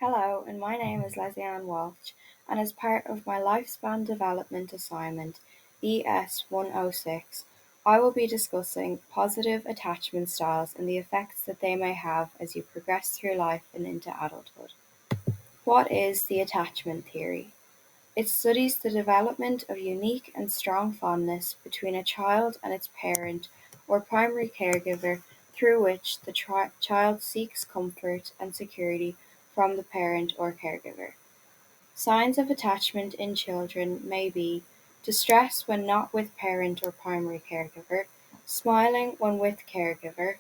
Hello, and my name is Lesley-Ann, and as part of my Lifespan Development Assignment ES-106, I will be discussing positive attachment styles and the effects that they may have as you progress through life and into adulthood. What is the attachment theory? It studies the development of unique and strong fondness between a child and its parent or primary caregiver through which the child seeks comfort and security from the parent or caregiver. Signs of attachment in children may be distress when not with parent or primary caregiver, smiling when with caregiver,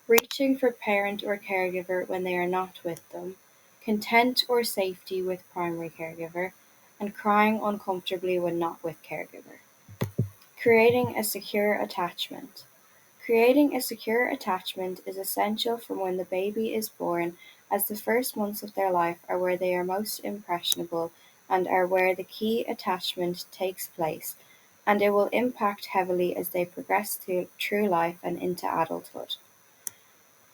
reaching for parent or caregiver when they are not with them, content or safety with primary caregiver, and crying uncomfortably when not with caregiver. Creating a secure attachment. Creating a secure attachment is essential from when the baby is born, as the first months of their life are where they are most impressionable and are where the key attachment takes place, and it will impact heavily as they progress through life and into adulthood.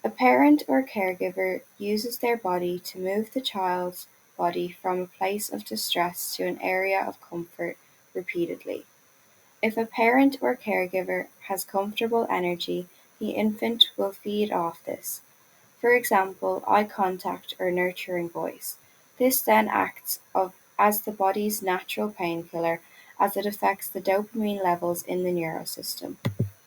A parent or caregiver uses their body to move the child's body from a place of distress to an area of comfort repeatedly. If a parent or caregiver has comfortable energy, the infant will feed off this. For example, eye contact or nurturing voice. This then acts as the body's natural painkiller as it affects the dopamine levels in the neurosystem.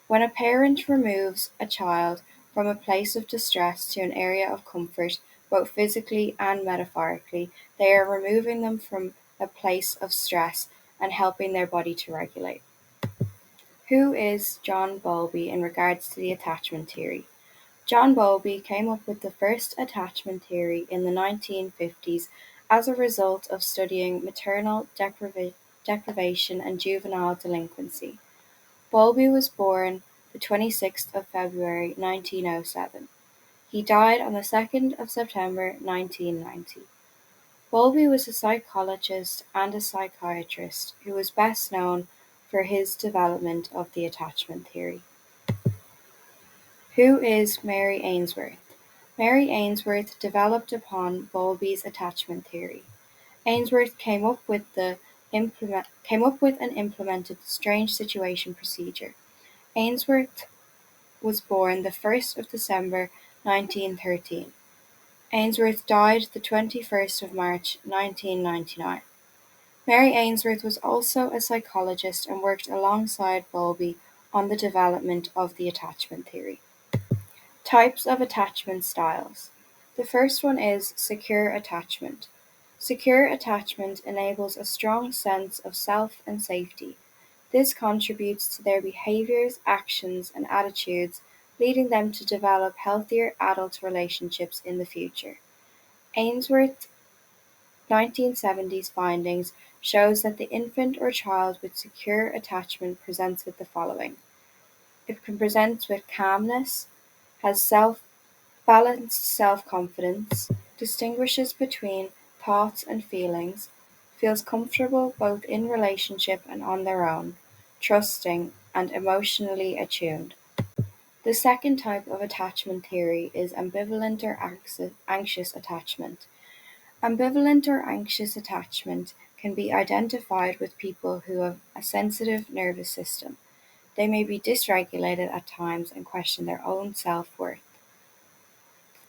When a parent removes a child from a place of distress to an area of comfort, both physically and metaphorically, they are removing them from a place of stress and helping their body to regulate. Who is John Bowlby in regards to the attachment theory? John Bowlby came up with the first attachment theory in the 1950s as a result of studying maternal deprivation and juvenile delinquency. Bowlby was born the 26th of February 1907. He died on the 2nd of September 1990. Bowlby was a psychologist and a psychiatrist who was best known for his development of the attachment theory. Who is Mary Ainsworth? Mary Ainsworth developed upon Bowlby's attachment theory. Ainsworth came up with and implemented the strange situation procedure. Ainsworth was born the 1st of December 1913. Ainsworth died the 21st of March 1999. Mary Ainsworth was also a psychologist and worked alongside Bowlby on the development of the attachment theory. Types of attachment styles. The first one is secure attachment. Secure attachment enables a strong sense of self and safety. This contributes to their behaviors, actions, and attitudes, leading them to develop healthier adult relationships in the future. Ainsworth's 1970s findings shows that the infant or child with secure attachment presents with the following. It can present with calmness, has balanced self-confidence, distinguishes between thoughts and feelings, feels comfortable both in relationship and on their own, trusting, and emotionally attuned. The second type of attachment theory is ambivalent or anxious attachment. Ambivalent or anxious attachment can be identified with people who have a sensitive nervous system. They may be dysregulated at times and question their own self-worth.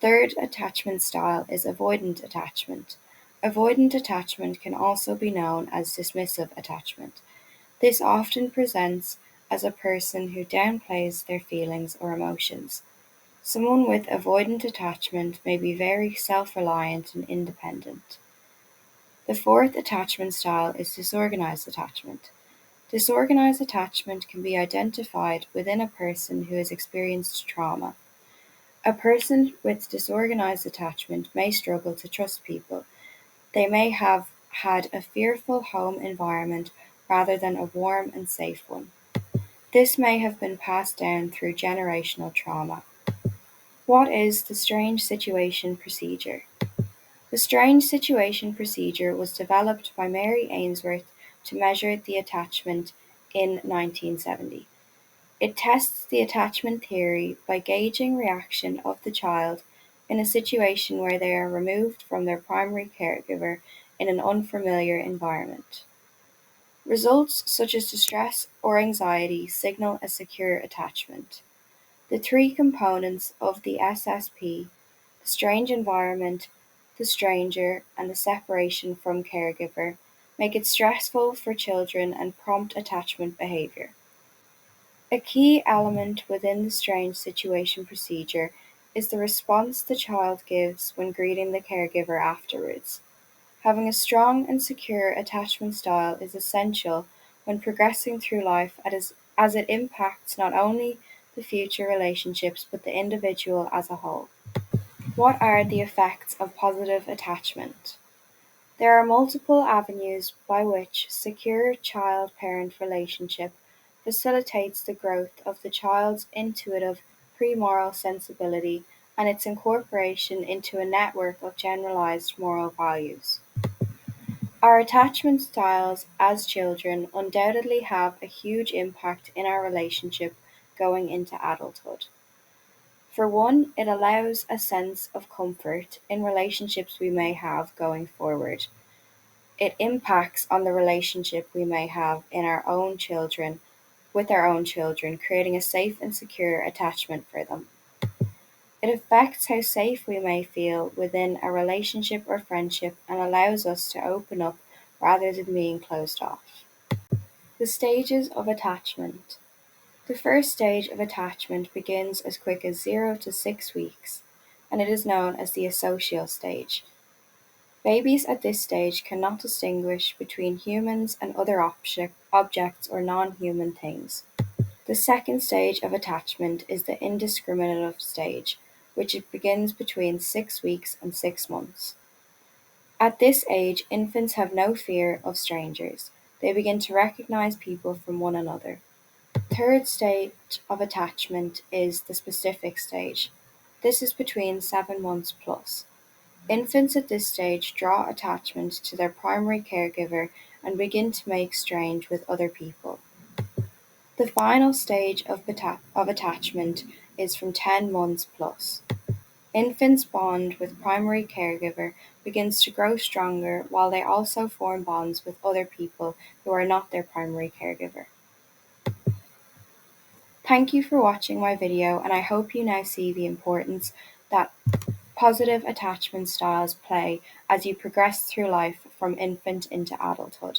Third attachment style is avoidant attachment. Avoidant attachment can also be known as dismissive attachment. This often presents as a person who downplays their feelings or emotions. Someone with avoidant attachment may be very self-reliant and independent. The fourth attachment style is disorganized attachment. Disorganized attachment can be identified within a person who has experienced trauma. A person with disorganized attachment may struggle to trust people. They may have had a fearful home environment rather than a warm and safe one. This may have been passed down through generational trauma. What is the strange situation procedure? The strange situation procedure was developed by Mary Ainsworth to measure the attachment in 1970. It tests the attachment theory by gauging reaction of the child in a situation where they are removed from their primary caregiver in an unfamiliar environment. Results such as distress or anxiety signal a secure attachment. The three components of the SSP, the strange environment, the stranger, and the separation from caregiver, make it stressful for children and prompt attachment behavior. A key element within the strange situation procedure is the response the child gives when greeting the caregiver afterwards. Having a strong and secure attachment style is essential when progressing through life as it impacts not only the future relationships but the individual as a whole. What are the effects of positive attachment? There are multiple avenues by which secure child-parent relationship facilitates the growth of the child's intuitive pre-moral sensibility and its incorporation into a network of generalized moral values. Our attachment styles as children undoubtedly have a huge impact in our relationship going into adulthood. For one, it allows a sense of comfort in relationships we may have going forward. It impacts on the relationship we may have in our own children with our own children, creating a safe and secure attachment for them. It affects how safe we may feel within a relationship or friendship and allows us to open up rather than being closed off. The stages of attachment. The first stage of attachment begins as quick as 0 to 6 weeks, and it is known as the asocial stage. Babies at this stage cannot distinguish between humans and other objects or non-human things. The second stage of attachment is the indiscriminative stage, which begins between 6 weeks and 6 months. At this age, infants have no fear of strangers. They begin to recognize people from one another. The third stage of attachment is the specific stage. This is between 7 months plus. Infants at this stage draw attachment to their primary caregiver and begin to make strange with other people. The final stage of attachment is from 10 months plus. Infants' bond with primary caregiver begins to grow stronger while they also form bonds with other people who are not their primary caregiver. Thank you for watching my video, and I hope you now see the importance that positive attachment styles play as you progress through life from infant into adulthood.